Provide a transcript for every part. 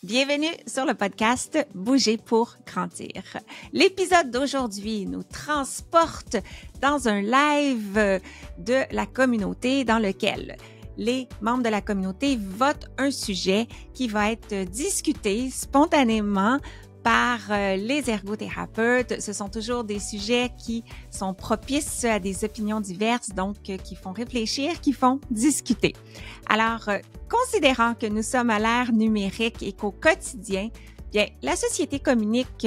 Bienvenue sur le podcast Bouger pour grandir. L'épisode d'aujourd'hui nous transporte dans un live de la communauté dans lequel les membres de la communauté votent un sujet qui va être discuté spontanément par les ergothérapeutes. Ce sont toujours des sujets qui sont propices à des opinions diverses, donc qui font réfléchir, qui font discuter. Alors, considérant que nous sommes à l'ère numérique et qu'au quotidien, bien, la société communique,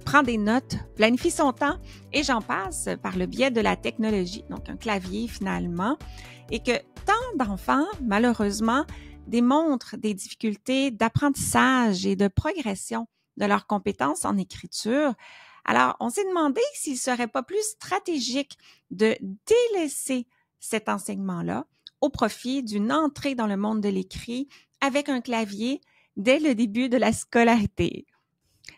prend des notes, planifie son temps et j'en passe par le biais de la technologie, donc un clavier finalement, et que tant d'enfants, malheureusement, démontrent des difficultés d'apprentissage et de progression de leurs compétences en écriture. Alors, on s'est demandé s'il serait pas plus stratégique de délaisser cet enseignement-là au profit d'une entrée dans le monde de l'écrit avec un clavier dès le début de la scolarité.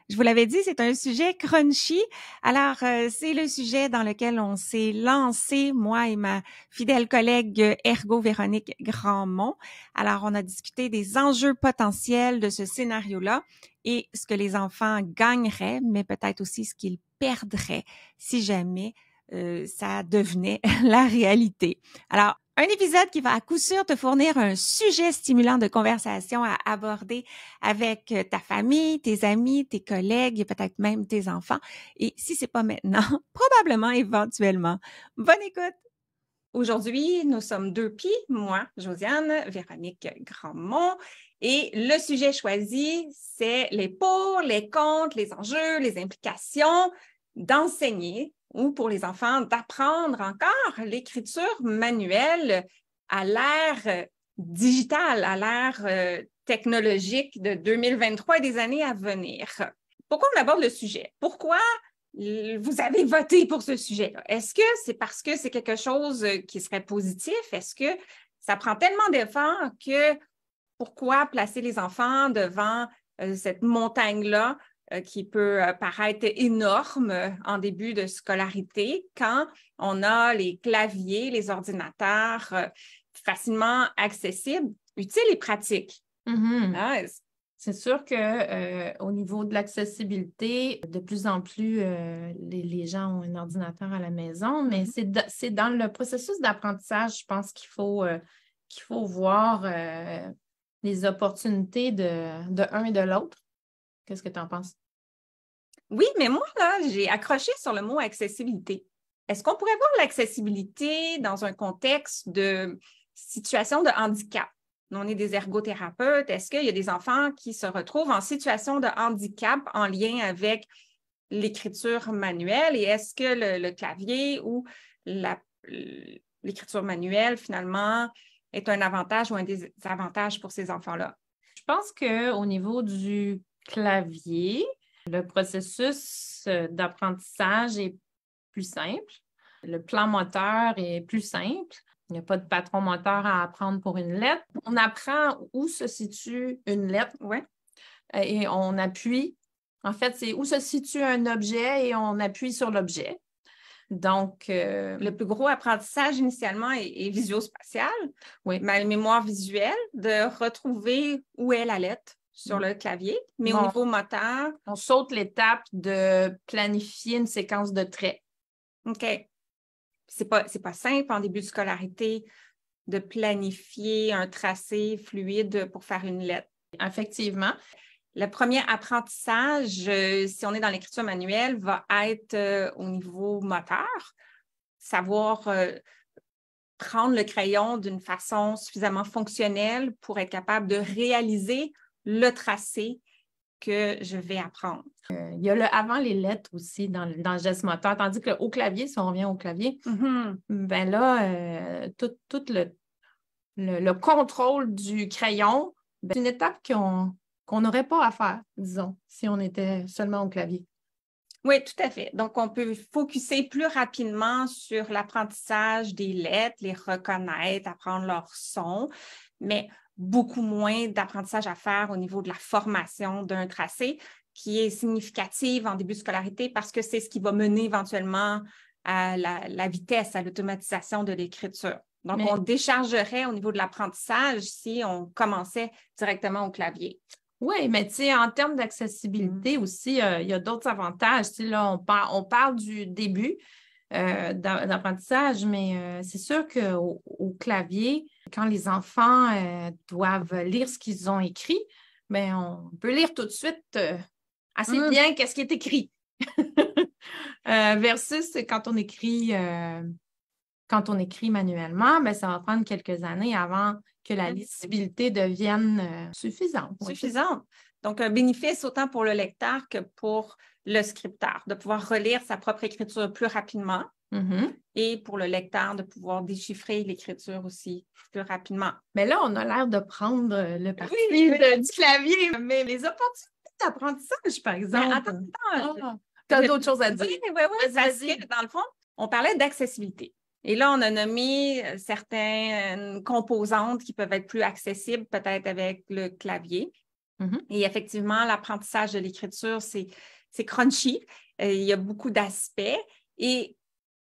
Je vous l'avais dit, c'est un sujet crunchy. Alors, c'est le sujet dans lequel on s'est lancé, moi et ma fidèle collègue Ergo Véronique Grandmont. Alors, on a discuté des enjeux potentiels de ce scénario-là et ce que les enfants gagneraient, mais peut-être aussi ce qu'ils perdraient si jamais ça devenait la réalité. Alors, un épisode qui va à coup sûr te fournir un sujet stimulant de conversation à aborder avec ta famille, tes amis, tes collègues et peut-être même tes enfants. Et si c'est pas maintenant, probablement éventuellement. Bonne écoute! Aujourd'hui, nous sommes deux pieds, moi, Josiane, Véronique Grandmont, et le sujet choisi, c'est les pour, les contre, les enjeux, les implications d'enseigner ou pour les enfants d'apprendre encore l'écriture manuelle à l'ère digitale, à l'ère technologique de 2023 et des années à venir. Pourquoi on aborde le sujet? Pourquoi vous avez voté pour ce sujet-là? Est-ce que c'est parce que c'est quelque chose qui serait positif? Est-ce que ça prend tellement d'efforts que pourquoi placer les enfants devant cette montagne-là qui peut paraître énorme en début de scolarité quand on a les claviers, les ordinateurs facilement accessibles, utiles et pratiques? Mm-hmm. Ah, c'est sûr qu'au niveau de l'accessibilité, de plus en plus, les gens ont un ordinateur à la maison, mais c'est dans le processus d'apprentissage, je pense qu'il faut voir les opportunités de un et de l'autre. Qu'est-ce que tu en penses? Oui, mais moi, là, j'ai accroché sur le mot accessibilité. Est-ce qu'on pourrait voir l'accessibilité dans un contexte de situation de handicap? On est des ergothérapeutes. Est-ce qu'il y a des enfants qui se retrouvent en situation de handicap en lien avec l'écriture manuelle? Et est-ce que le clavier ou l'écriture manuelle, finalement, est un avantage ou un désavantage pour ces enfants-là? Je pense qu'au niveau du clavier, le processus d'apprentissage est plus simple. Le plan moteur est plus simple. Il n'y a pas de patron moteur à apprendre pour une lettre. On apprend où se situe une lettre et on appuie. En fait, c'est où se situe un objet et on appuie sur l'objet. Donc, le plus gros apprentissage initialement est visuospatial, ma mémoire visuelle, de retrouver où est la lettre sur le clavier, mais au niveau moteur... On saute l'étape de planifier une séquence de traits. OK. C'est pas simple en début de scolarité de planifier un tracé fluide pour faire une lettre. Effectivement. Le premier apprentissage, si on est dans l'écriture manuelle, va être au niveau moteur, savoir prendre le crayon d'une façon suffisamment fonctionnelle pour être capable de réaliser le tracé que je vais apprendre. Il y a le avant les lettres aussi dans le geste moteur, tandis que au clavier, si on revient au clavier, ben là, tout le contrôle du crayon, c'est une étape qu'on n'aurait pas à faire, disons, si on était seulement au clavier. Oui, tout à fait. Donc, on peut focusser plus rapidement sur l'apprentissage des lettres, les reconnaître, apprendre leur son, mais beaucoup moins d'apprentissage à faire au niveau de la formation d'un tracé qui est significative en début de scolarité parce que c'est ce qui va mener éventuellement à la vitesse, à l'automatisation de l'écriture. Donc, on déchargerait au niveau de l'apprentissage si on commençait directement au clavier. Oui, mais tu sais, en termes d'accessibilité aussi, il y a d'autres avantages. Tu sais, là, on parle du début d'apprentissage, mais c'est sûr qu'au clavier, quand les enfants doivent lire ce qu'ils ont écrit, bien, on peut lire tout de suite assez bien qu'est-ce qui est écrit. Versus quand on écrit manuellement, bien, ça va prendre quelques années avant que la lisibilité devienne suffisante. Suffisante. Donc, un bénéfice autant pour le lecteur que pour le scripteur, de pouvoir relire sa propre écriture plus rapidement et pour le lecteur de pouvoir déchiffrer l'écriture aussi plus rapidement. Mais là, on a l'air de prendre le parti du clavier, mais les opportunités d'apprentissage, par exemple. Mais attends. Tu as d'autres choses à dire? Oui, parce que dans le fond, on parlait d'accessibilité. Et là, on a nommé certaines composantes qui peuvent être plus accessibles, peut-être avec le clavier. Et effectivement, l'apprentissage de l'écriture, c'est crunchy. Il y a beaucoup d'aspects. Et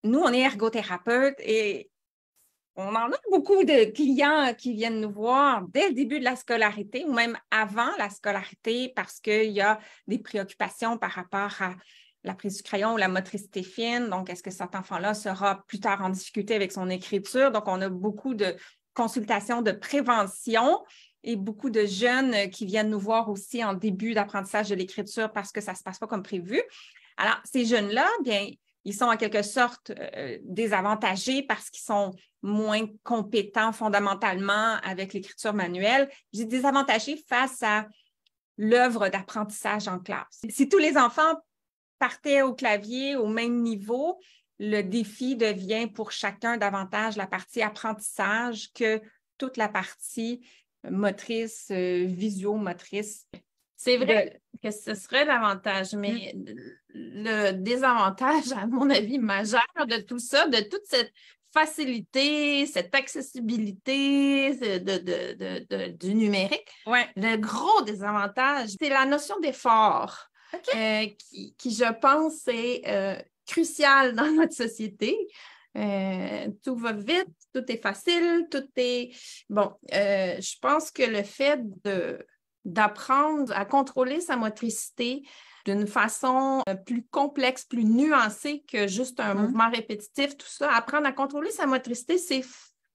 nous, on est ergothérapeutes et on en a beaucoup de clients qui viennent nous voir dès le début de la scolarité ou même avant la scolarité parce qu'il y a des préoccupations par rapport à la prise du crayon ou la motricité fine. Donc, est-ce que cet enfant-là sera plus tard en difficulté avec son écriture? Donc, on a beaucoup de consultations de prévention et beaucoup de jeunes qui viennent nous voir aussi en début d'apprentissage de l'écriture parce que ça ne se passe pas comme prévu. Alors, ces jeunes-là, bien, ils sont en quelque sorte désavantagés parce qu'ils sont moins compétents fondamentalement avec l'écriture manuelle. Je dis désavantagés face à l'œuvre d'apprentissage en classe. Si tous les enfants partaient au clavier au même niveau, le défi devient pour chacun davantage la partie apprentissage que toute la partie motrice, visio-motrice. C'est vrai que ce serait l'avantage, mais le désavantage, à mon avis, majeur de tout ça, de toute cette facilité, cette accessibilité du numérique, le gros désavantage, c'est la notion d'effort qui, je pense, est cruciale dans notre société. Tout va vite, tout est facile, tout est... Bon, je pense que le fait d'apprendre à contrôler sa motricité d'une façon plus complexe, plus nuancée que juste un mouvement répétitif, tout ça. Apprendre à contrôler sa motricité, c'est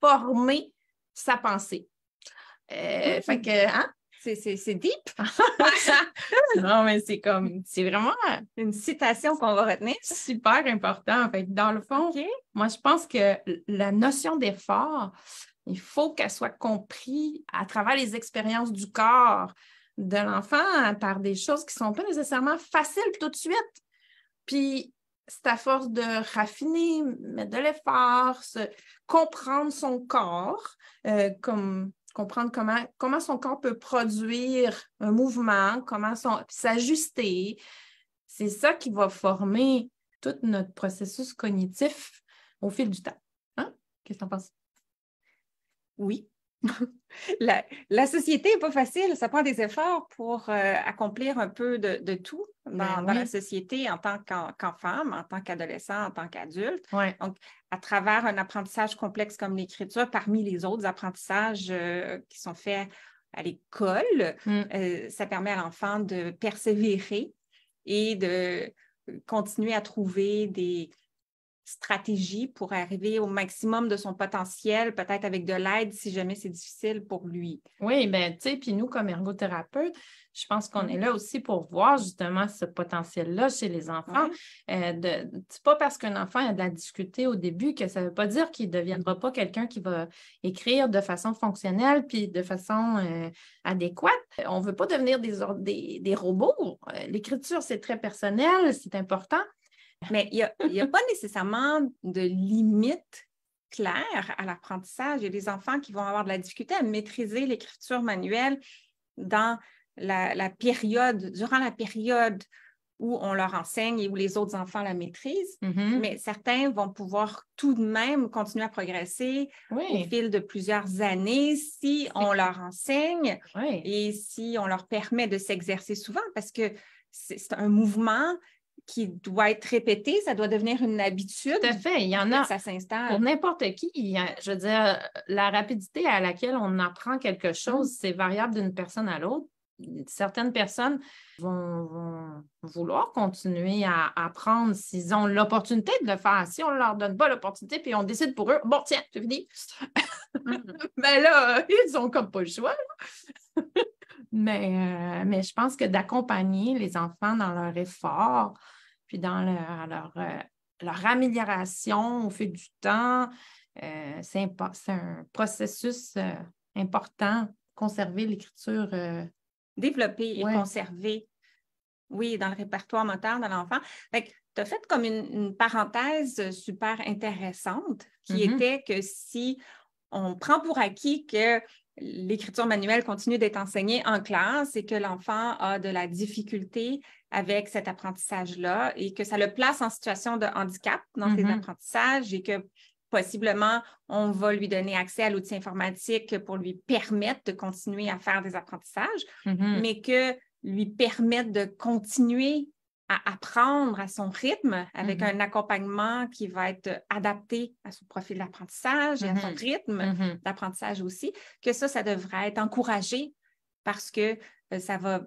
former sa pensée. Fait que, hein? C'est deep. Non, mais c'est vraiment une citation qu'on va retenir. Super important. Fait que dans le fond, moi, je pense que la notion d'effort, il faut qu'elle soit comprise à travers les expériences du corps de l'enfant par des choses qui ne sont pas nécessairement faciles tout de suite. Puis, c'est à force de raffiner, mettre de l'effort, comprendre son corps, comprendre comment son corps peut produire un mouvement, comment s'ajuster. C'est ça qui va former tout notre processus cognitif au fil du temps. Hein? Qu'est-ce que tu en penses? Oui. La société n'est pas facile, ça prend des efforts pour accomplir un peu de tout dans la société en tant qu'enfant, en tant qu'adolescent, en tant qu'adulte. Donc, à travers un apprentissage complexe comme l'écriture, parmi les autres apprentissages qui sont faits à l'école, ça permet à l'enfant de persévérer et de continuer à trouver des stratégie pour arriver au maximum de son potentiel, peut-être avec de l'aide si jamais c'est difficile pour lui. Oui, bien, tu sais, puis nous, comme ergothérapeute, je pense qu'on est là aussi pour voir justement ce potentiel-là chez les enfants. C'est pas parce qu'un enfant a de la difficulté au début que ça ne veut pas dire qu'il ne deviendra pas quelqu'un qui va écrire de façon fonctionnelle puis de façon adéquate. On ne veut pas devenir des robots. L'écriture, c'est très personnel, c'est important. Mais il n'y a pas nécessairement de limite claire à l'apprentissage. Il y a des enfants qui vont avoir de la difficulté à maîtriser l'écriture manuelle durant la période où on leur enseigne et où les autres enfants la maîtrisent. Mais certains vont pouvoir tout de même continuer à progresser au fil de plusieurs années si on leur enseigne et si on leur permet de s'exercer souvent parce que c'est un mouvement qui doit être répété, ça doit devenir une habitude. Tout à fait. Il y en a. Ça s'installe. Pour n'importe qui, je veux dire, la rapidité à laquelle on apprend quelque chose, c'est variable d'une personne à l'autre. certaines personnes vont vouloir continuer à apprendre s'ils ont l'opportunité de le faire. Si on ne leur donne pas l'opportunité, puis on décide pour eux, bon, tiens, c'est fini. Ben là, ils n'ont comme pas le choix. Mais je pense que d'accompagner les enfants dans leur effort, puis dans leur amélioration au fil du temps, c'est un processus important, conserver l'écriture. Développer et conserver, oui, dans le répertoire moteur de l'enfant. Tu as fait comme une parenthèse super intéressante qui était que si on prend pour acquis que l'écriture manuelle continue d'être enseignée en classe et que l'enfant a de la difficulté avec cet apprentissage-là et que ça le place en situation de handicap dans ses apprentissages et que possiblement, on va lui donner accès à l'outil informatique pour lui permettre de continuer à faire des apprentissages, mais que lui permettre de continuer à apprendre à son rythme avec un accompagnement qui va être adapté à son profil d'apprentissage et à son rythme d'apprentissage aussi, que ça devrait être encouragé parce que ça va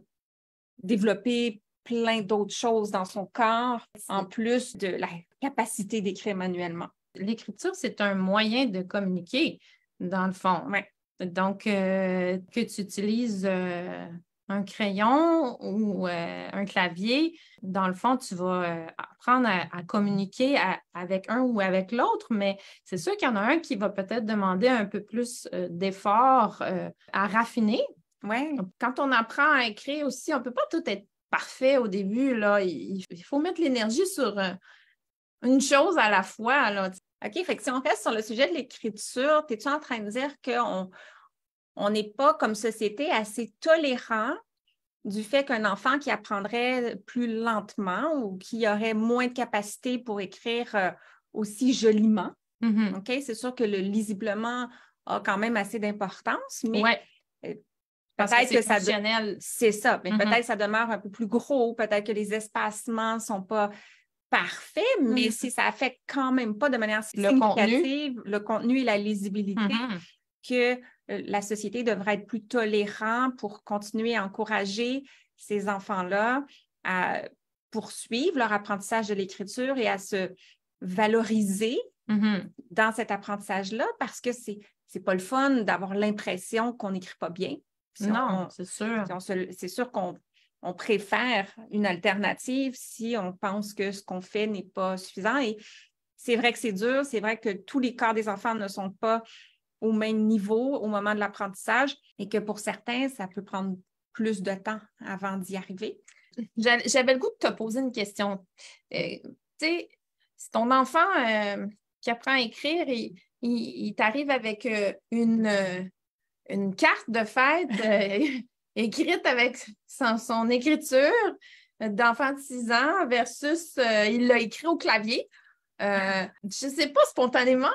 développer plein d'autres choses dans son corps en plus de la capacité d'écrire manuellement. L'écriture, c'est un moyen de communiquer, dans le fond. Ouais. Donc, que tu utilises un crayon ou un clavier, dans le fond, tu vas apprendre à communiquer avec un ou avec l'autre, mais c'est sûr qu'il y en a un qui va peut-être demander un peu plus d'effort à raffiner. Ouais. Quand on apprend à écrire aussi, on ne peut pas tout être parfait au début, là. Il faut mettre l'énergie sur une chose à la fois, là. OK, fait que si on reste sur le sujet de l'écriture, es-tu en train de dire qu'on n'est pas, comme société, assez tolérant du fait qu'un enfant qui apprendrait plus lentement ou qui aurait moins de capacité pour écrire aussi joliment? OK, c'est sûr que le lisiblement a quand même assez d'importance, mais peut-être que ça fonctionnel. C'est ça, mais peut-être que ça demeure un peu plus gros, peut-être que les espacements ne sont pas parfait, mais si ça affecte quand même pas de manière significative le contenu et la lisibilité, que la société devrait être plus tolérante pour continuer à encourager ces enfants-là à poursuivre leur apprentissage de l'écriture et à se valoriser dans cet apprentissage-là parce que c'est pas le fun d'avoir l'impression qu'on n'écrit pas bien. C'est sûr. C'est sûr qu'on préfère une alternative si on pense que ce qu'on fait n'est pas suffisant. Et c'est vrai que c'est dur, c'est vrai que tous les corps des enfants ne sont pas au même niveau au moment de l'apprentissage et que pour certains, ça peut prendre plus de temps avant d'y arriver. J'avais le goût de te poser une question. Tu sais, si ton enfant qui apprend à écrire, il t'arrive avec une carte de fête écrite avec son écriture d'enfant de 6 ans versus il l'a écrit au clavier. Je ne sais pas spontanément,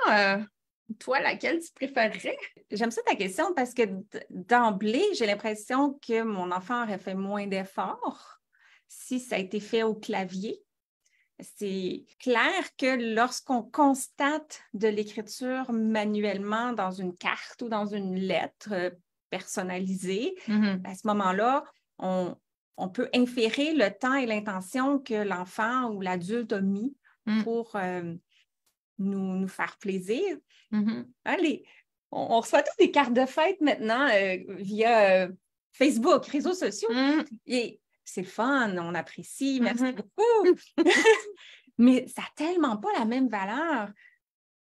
toi, laquelle tu préférerais? J'aime ça ta question parce que d'emblée, j'ai l'impression que mon enfant aurait fait moins d'efforts si ça a été fait au clavier. C'est clair que lorsqu'on constate de l'écriture manuellement dans une carte ou dans une lettre personnalisée, à ce moment-là, on peut inférer le temps et l'intention que l'enfant ou l'adulte a mis pour nous faire plaisir. Hein, on reçoit tous des cartes de fête maintenant via Facebook, réseaux sociaux. Et c'est fun, on apprécie, merci beaucoup. Mais ça n'a tellement pas la même valeur.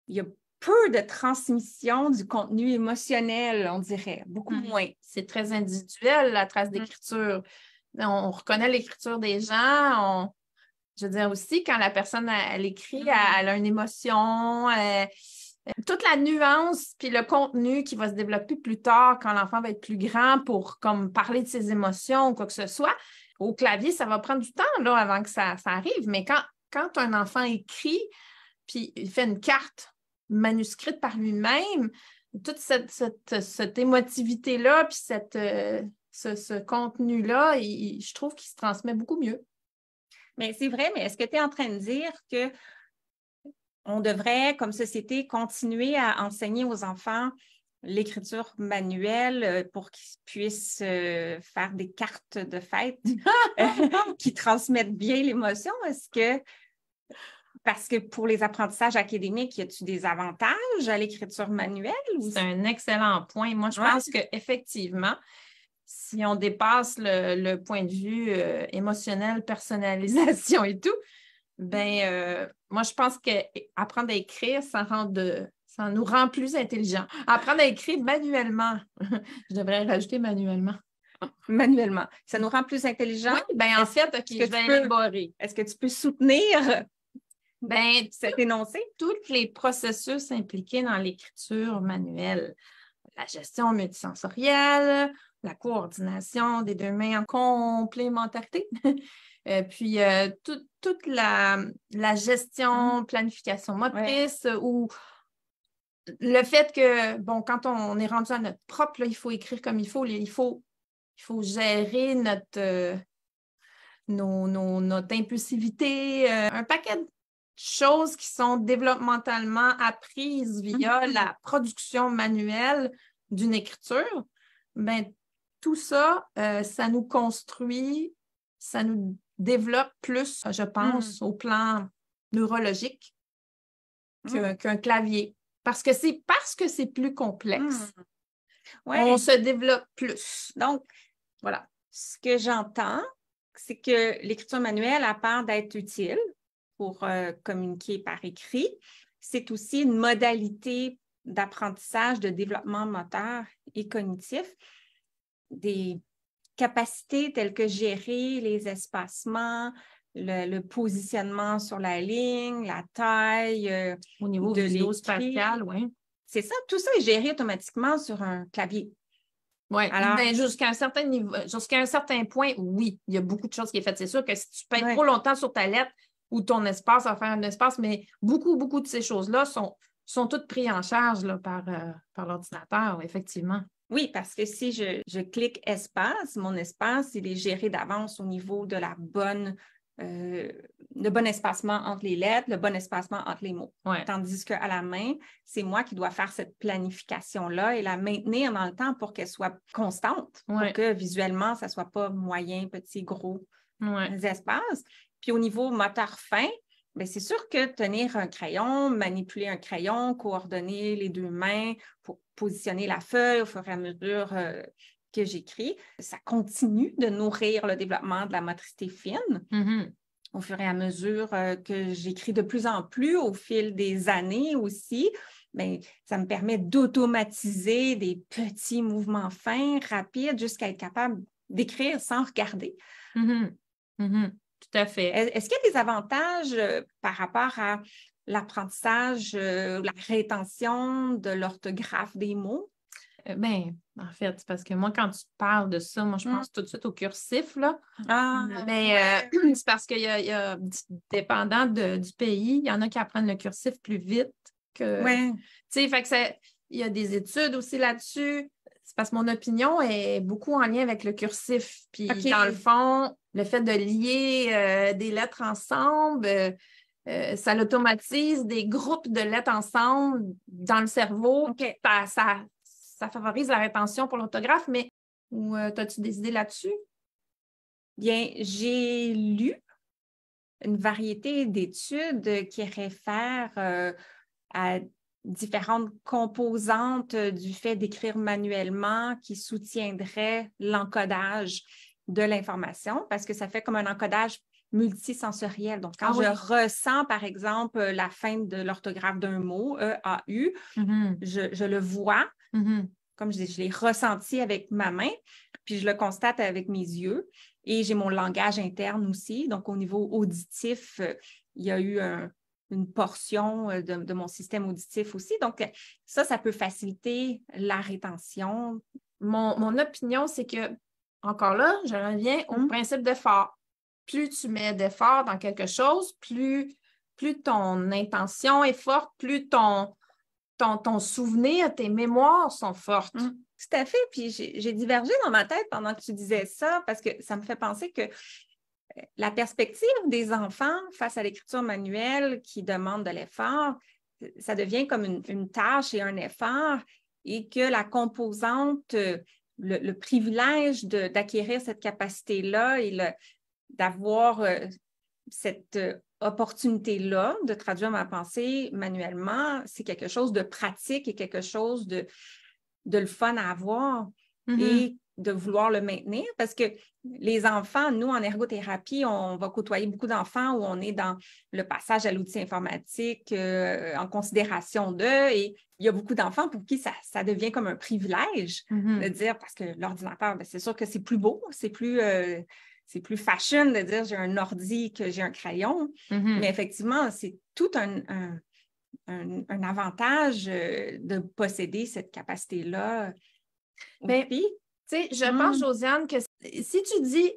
Il y a peu de transmission du contenu émotionnel, on dirait, beaucoup moins. C'est très individuel, la trace d'écriture. On reconnaît l'écriture des gens. Je veux dire aussi, quand la personne, elle écrit, elle a une émotion, toute la nuance puis le contenu qui va se développer plus tard quand l'enfant va être plus grand pour comme parler de ses émotions ou quoi que ce soit. Au clavier, ça va prendre du temps là, avant que ça arrive. Mais quand un enfant écrit puis il fait une carte manuscrite par lui-même, toute cette émotivité-là puis ce contenu-là, je trouve qu'il se transmet beaucoup mieux. Mais c'est vrai, mais est-ce que tu es en train de dire qu'on devrait, comme société, continuer à enseigner aux enfants l'écriture manuelle pour qu'ils puissent faire des cartes de fête qui transmettent bien l'émotion? Est-ce que, parce que pour les apprentissages académiques, y a-t-il des avantages à l'écriture manuelle? C'est un excellent point. Moi, je pense qu'effectivement, si on dépasse le point de vue émotionnel, personnalisation et tout, moi, je pense qu'apprendre à écrire, ça nous rend plus intelligents. Apprendre à écrire manuellement, je devrais rajouter manuellement. Manuellement. Ça nous rend plus intelligents? Oui, en fait, je vais élaborer. Est-ce que tu peux soutenir cet énoncé? Tous les processus impliqués dans l'écriture manuelle, la gestion multisensorielle, la coordination des deux mains en complémentarité, puis toute la gestion, planification motrice, ou le fait que, quand on est rendu à notre propre, là, il faut écrire comme il faut, il faut gérer notre impulsivité, un paquet de choses qui sont développementalement apprises via la production manuelle d'une écriture. Tout ça, ça nous construit, ça nous développe plus, je pense, au plan neurologique qu'un clavier. Parce que c'est plus complexe. On se développe plus. Donc, voilà. Ce que j'entends, c'est que l'écriture manuelle, à part d'être utile pour communiquer par écrit, c'est aussi une modalité d'apprentissage, de développement moteur et cognitif, des capacités telles que gérer les espacements, le positionnement sur la ligne, la taille. Au niveau de visuo-spatial, oui. C'est ça, tout ça est géré automatiquement sur un clavier. Oui, jusqu'à un certain niveau, jusqu'à un certain point, oui, il y a beaucoup de choses qui sont faites. C'est sûr que si tu pètes trop longtemps sur ta lettre ou ton espace, ça va faire un espace, mais beaucoup de ces choses-là sont toutes prises en charge là, par l'ordinateur, effectivement. Oui, parce que si je clique espace, mon espace, il est géré d'avance au niveau de le bon espacement entre les lettres, le bon espacement entre les mots. Ouais. Tandis qu'à la main, c'est moi qui dois faire cette planification-là et la maintenir dans le temps pour qu'elle soit constante, pour que visuellement, ça ne soit pas moyen, petit, gros espaces. Puis au niveau moteur fin, c'est sûr que tenir un crayon, manipuler un crayon, coordonner les deux mains pour positionner la feuille au fur et à mesure que j'écris, ça continue de nourrir le développement de la motricité fine. Au fur et à mesure que j'écris de plus en plus au fil des années aussi, ça me permet d'automatiser des petits mouvements fins, rapides, jusqu'à être capable d'écrire sans regarder. Tout à fait. Est-ce qu'il y a des avantages par rapport à l'apprentissage, la rétention de l'orthographe des mots? En fait, c'est parce que moi, quand tu parles de ça, moi, je pense tout de suite au cursif, là. C'est parce qu'il y a dépendant du pays, il y en a qui apprennent le cursif plus vite que... Tu sais, fait que il y a des études aussi là-dessus. C'est parce que mon opinion est beaucoup en lien avec le cursif. Puis, dans le fond, le fait de lier des lettres ensemble... ça l'automatise des groupes de lettres ensemble dans le cerveau. Ça favorise la rétention pour l'orthographe, mais as-tu des idées là-dessus? Bien, j'ai lu une variété d'études qui réfèrent à différentes composantes du fait d'écrire manuellement qui soutiendraient l'encodage de l'information parce que ça fait comme un encodage multisensoriel. Donc, quand je ressens, par exemple, la fin de l'orthographe d'un mot, E-A-U, je le vois, comme je dis, je l'ai ressenti avec ma main, puis je le constate avec mes yeux. Et j'ai mon langage interne aussi. Donc, au niveau auditif, il y a eu une portion de mon système auditif aussi. Donc, ça peut faciliter la rétention. Mon opinion, c'est que, encore là, je reviens au principe d'effort. Plus tu mets d'effort dans quelque chose, plus ton intention est forte, plus ton souvenir, tes mémoires sont fortes. Tout à fait. Puis j'ai divergé dans ma tête pendant que tu disais ça parce que ça me fait penser que la perspective des enfants face à l'écriture manuelle qui demande de l'effort, ça devient comme une tâche et un effort et que la composante, le privilège d'acquérir cette capacité-là et d'avoir cette opportunité-là de traduire ma pensée manuellement, c'est quelque chose de pratique et quelque chose de le fun à avoir et de vouloir le maintenir parce que les enfants, nous, en ergothérapie, on va côtoyer beaucoup d'enfants où on est dans le passage à l'outil informatique en considération d'eux et il y a beaucoup d'enfants pour qui ça devient comme un privilège de dire, parce que l'ordinateur, c'est sûr que c'est plus beau, c'est plus fashion de dire j'ai un ordi que j'ai un crayon, mais effectivement, c'est tout un avantage de posséder cette capacité-là. Mais, tu sais, je pense, Josiane, que si tu dis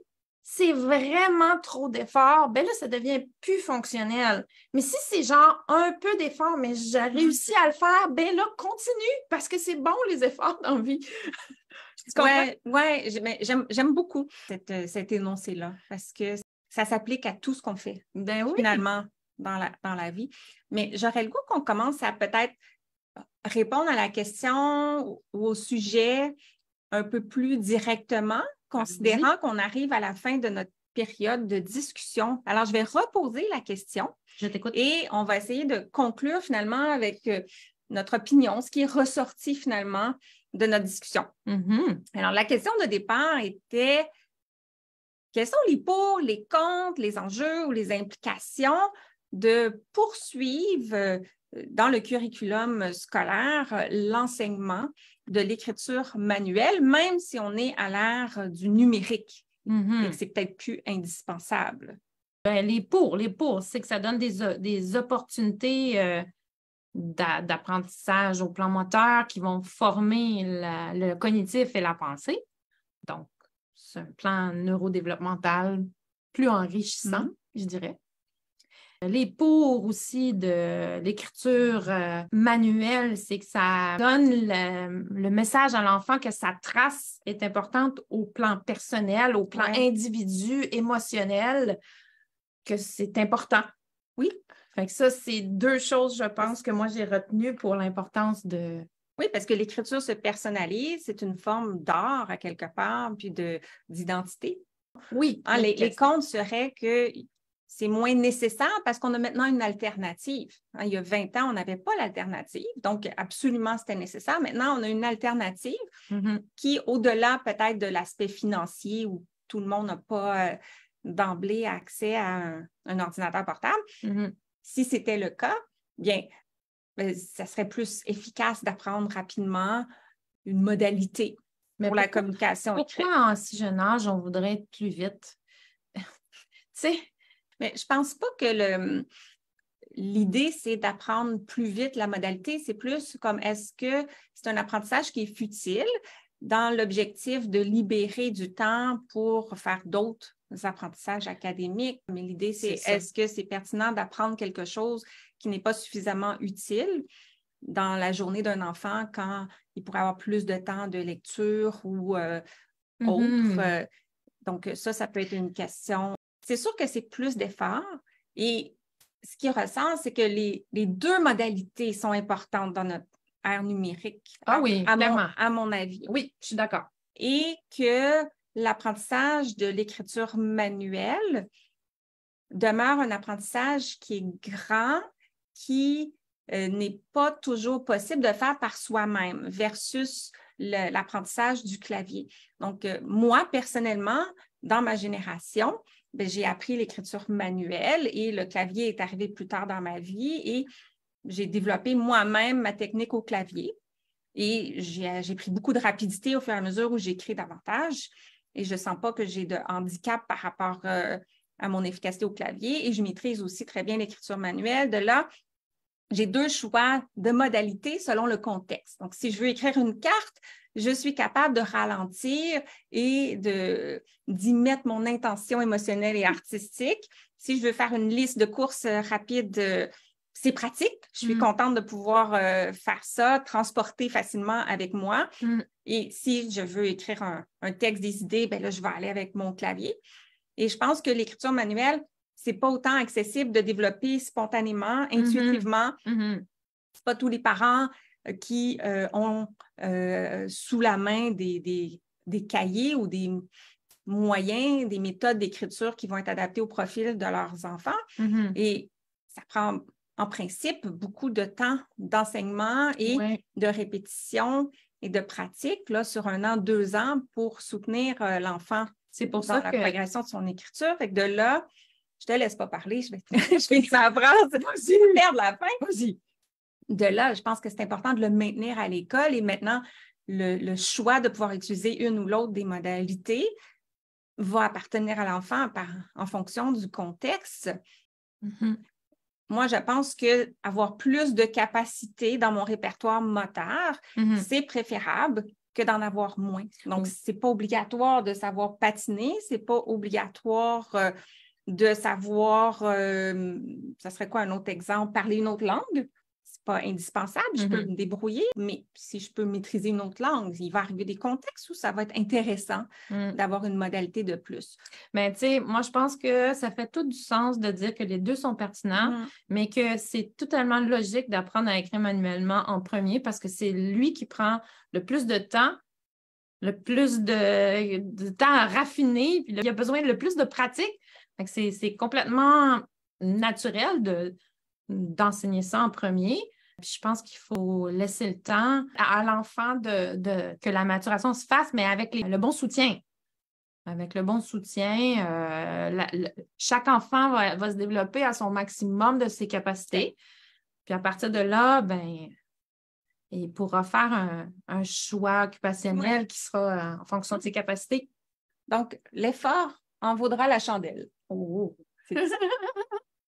c'est vraiment trop d'efforts, ben là, ça devient plus fonctionnel. Mais si c'est genre un peu d'effort, mais j'ai réussi à le faire, ben là, continue, parce que c'est bon, les efforts dans la vie. Oui, j'aime beaucoup cet énoncé-là, parce que ça s'applique à tout ce qu'on fait, finalement, dans la vie. Mais j'aurais le goût qu'on commence à peut-être répondre à la question ou au sujet un peu plus directement, considérant qu'on arrive à la fin de notre période de discussion. Alors, je vais reposer la question. Je t'écoute. Et on va essayer de conclure finalement avec notre opinion, ce qui est ressorti finalement de notre discussion. Alors, la question de départ était quels sont les pour, les contre, les enjeux ou les implications de poursuivre dans le curriculum scolaire l'enseignement de l'écriture manuelle, même si on est à l'ère du numérique et que c'est peut-être plus indispensable. Ben, les pour, c'est que ça donne des opportunités d'apprentissage au plan moteur qui vont former le cognitif et la pensée. Donc, c'est un plan neurodéveloppemental plus enrichissant, je dirais. Les pour aussi de l'écriture manuelle, c'est que ça donne le message à l'enfant que sa trace est importante au plan personnel, au plan individu, émotionnel, que c'est important. Oui. Fait que ça, c'est deux choses, je pense, que moi, j'ai retenues pour l'importance de... Oui, parce que l'écriture se personnalise, c'est une forme d'art à quelque part, puis d'identité. Oui. Les contes seraient que c'est moins nécessaire parce qu'on a maintenant une alternative. Il y a 20 ans, on n'avait pas l'alternative, donc absolument, c'était nécessaire. Maintenant, on a une alternative qui, au-delà peut-être de l'aspect financier où tout le monde n'a pas d'emblée accès à un ordinateur portable, si c'était le cas, bien, ça serait plus efficace d'apprendre rapidement une modalité pour la communication écrite. Pourquoi en si jeune âge, on voudrait être plus vite? Tu sais, mais je ne pense pas que l'idée, c'est d'apprendre plus vite la modalité. C'est plus comme est-ce que c'est un apprentissage qui est futile dans l'objectif de libérer du temps pour faire d'autres apprentissages académiques. Mais l'idée, c'est est-ce que c'est pertinent d'apprendre quelque chose qui n'est pas suffisamment utile dans la journée d'un enfant quand il pourrait avoir plus de temps de lecture ou autre. Donc, ça peut être une question. C'est sûr que c'est plus d'efforts et ce qui ressort, c'est que les deux modalités sont importantes dans notre ère numérique. Ah oui, clairement. À mon avis. Oui, je suis d'accord. Et que l'apprentissage de l'écriture manuelle demeure un apprentissage qui est grand, qui n'est pas toujours possible de faire par soi-même versus l'apprentissage du clavier. Donc, moi, personnellement, dans ma génération, j'ai appris l'écriture manuelle et le clavier est arrivé plus tard dans ma vie et j'ai développé moi-même ma technique au clavier et j'ai pris beaucoup de rapidité au fur et à mesure où j'écris davantage et je ne sens pas que j'ai de handicap par rapport à mon efficacité au clavier et je maîtrise aussi très bien l'écriture manuelle. De là, j'ai deux choix de modalités selon le contexte. Donc, si je veux écrire une carte, je suis capable de ralentir et d'y mettre mon intention émotionnelle et artistique. Si je veux faire une liste de courses rapides, c'est pratique. Je suis contente de pouvoir faire ça, transporter facilement avec moi. Et si je veux écrire un texte des idées, bien là, je vais aller avec mon clavier. Et je pense que l'écriture manuelle, c'est pas autant accessible de développer spontanément, intuitivement. C'est pas tous les parents qui ont sous la main des cahiers ou des moyens, des méthodes d'écriture qui vont être adaptées au profil de leurs enfants. Mm-hmm. Et ça prend en principe beaucoup de temps d'enseignement et de répétition et de pratique là, sur 1 an, 2 ans pour soutenir l'enfant dans la progression de son écriture. Fait que de là, je te laisse pas parler, je vais ma phrase, perdre la fin. Vas-y. De là, je pense que c'est important de le maintenir à l'école et maintenant, le choix de pouvoir utiliser une ou l'autre des modalités va appartenir à l'enfant en fonction du contexte. Mm-hmm. Moi, je pense qu'avoir plus de capacité dans mon répertoire moteur, c'est préférable que d'en avoir moins. Donc, c'est pas obligatoire de savoir patiner, c'est pas obligatoire de savoir, ça serait quoi un autre exemple, parler une autre langue. C'est pas indispensable, je peux me débrouiller, mais si je peux maîtriser une autre langue, il va arriver des contextes où ça va être intéressant d'avoir une modalité de plus. Mais tu sais, moi, je pense que ça fait tout du sens de dire que les deux sont pertinents, mais que c'est totalement logique d'apprendre à écrire manuellement en premier parce que c'est lui qui prend le plus de temps, le plus de temps à raffiner, puis il a besoin de le plus de pratique. C'est complètement naturel d'enseigner ça en premier. Puis je pense qu'il faut laisser le temps à l'enfant que la maturation se fasse, mais avec le bon soutien. Avec le bon soutien, chaque enfant va se développer à son maximum de ses capacités. Puis à partir de là, il pourra faire un choix occupationnel qui sera en fonction de ses capacités. Donc, l'effort en vaudra la chandelle. Oh!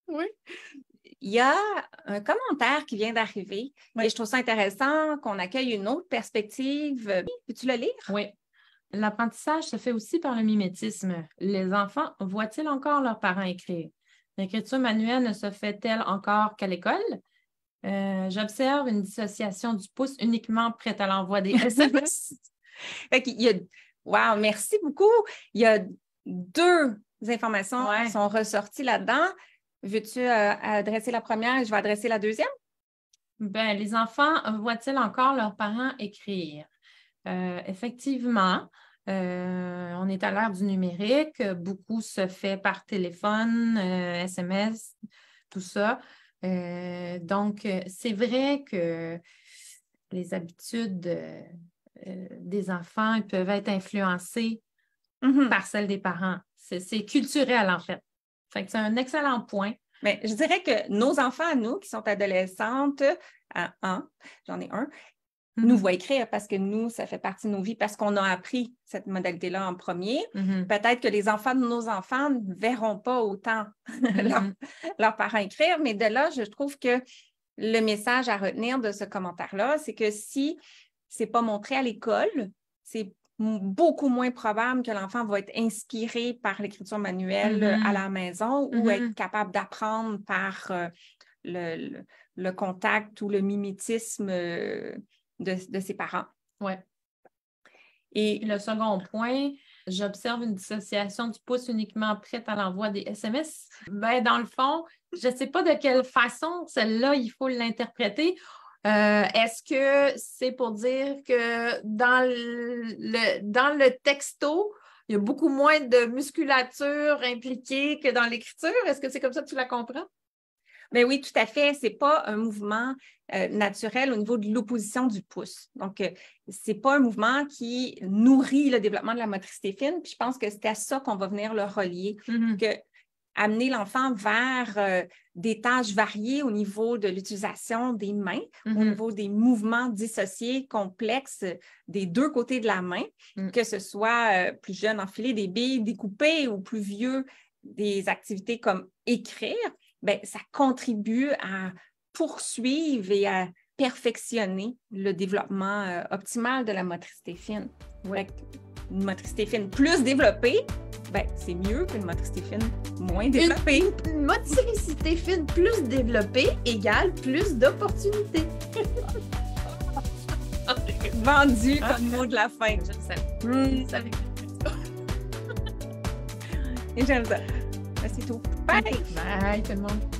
Oui. Il y a un commentaire qui vient d'arriver et je trouve ça intéressant qu'on accueille une autre perspective. Peux-tu le lire? Oui. L'apprentissage se fait aussi par le mimétisme. Les enfants voient-ils encore leurs parents écrire? L'écriture manuelle ne se fait-elle encore qu'à l'école? J'observe une dissociation du pouce uniquement prête à l'envoi des SMS. Wow, merci beaucoup. Il y a 2 informations qui sont ressorties là-dedans. Veux-tu adresser la première et je vais adresser la deuxième? Les enfants voient-ils encore leurs parents écrire? Effectivement, on est à l'ère du numérique. Beaucoup se fait par téléphone, SMS, tout ça. Donc, c'est vrai que les habitudes des enfants peuvent être influencées par celles des parents. C'est culturel, en fait. Fait que c'est un excellent point. Mais je dirais que nos enfants à nous, qui sont adolescentes, j'en ai un, nous voient écrire parce que nous, ça fait partie de nos vies, parce qu'on a appris cette modalité-là en premier. Peut-être que les enfants de nos enfants ne verront pas autant leurs parents écrire, mais de là, je trouve que le message à retenir de ce commentaire-là, c'est que si ce n'est pas montré à l'école, c'est beaucoup moins probable que l'enfant va être inspiré par l'écriture manuelle à la maison ou être capable d'apprendre par le contact ou le mimétisme de ses parents. Oui. Et le second point, j'observe une dissociation du pouce uniquement prête à l'envoi des SMS. Dans le fond, je ne sais pas de quelle façon celle-là, il faut l'interpréter. Est-ce que c'est pour dire que dans le texto, il y a beaucoup moins de musculature impliquée que dans l'écriture? Est-ce que c'est comme ça que tu la comprends? Mais oui, tout à fait. Ce n'est pas un mouvement naturel au niveau de l'opposition du pouce. Donc, ce n'est pas un mouvement qui nourrit le développement de la motricité fine. Puis je pense que c'est à ça qu'on va venir le relier. Que amener l'enfant vers des tâches variées au niveau de l'utilisation des mains, au niveau des mouvements dissociés complexes des 2 côtés de la main, que ce soit plus jeune enfiler des billes, découper ou plus vieux des activités comme écrire, ça contribue à poursuivre et à perfectionner le développement optimal de la motricité fine. Une motricité fine plus développée, c'est mieux qu'une motricité fine moins développée. Une motricité fine plus développée égale plus d'opportunités. Vendu comme mot de la fin. Je le sais. Et j'aime ça. C'est tout. Bye! Bye tout le monde.